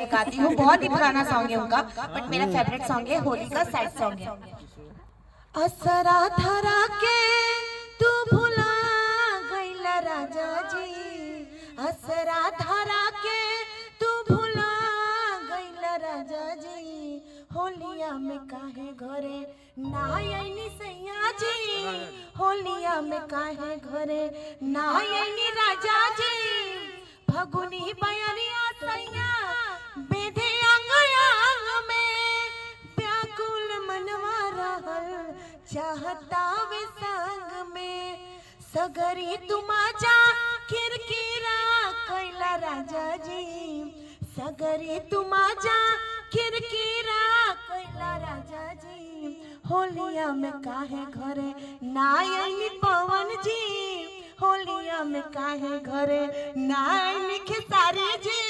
मैं गाती हूँ। बहुत ही पुराना सॉन्ग है उनका, बट मेरा फेवरेट सॉन्ग है, होली का सैड सॉन्ग है। असरा धरा के तू भुला गइला राजा जी, असरा धरा के तू भुला गइला राजा जी, होलिया में काहे घरे ना आईनी सैया जी, होलिया में काहे घरे ना आईनी राजा जी, फगुनी बयरिया सैया बेधे अंग अंग में, व्याकुल मनवा रहल चाहता वे संग में, सगरी तुम आजा किरकिरा कैला राजा जी, सगरी तुम आजा किरकिरा कैला राजा जी, होलिया में काहे घरे ना आईनी पवन जी, होलिया में काहे घरे ना आईनी खेसारी जी।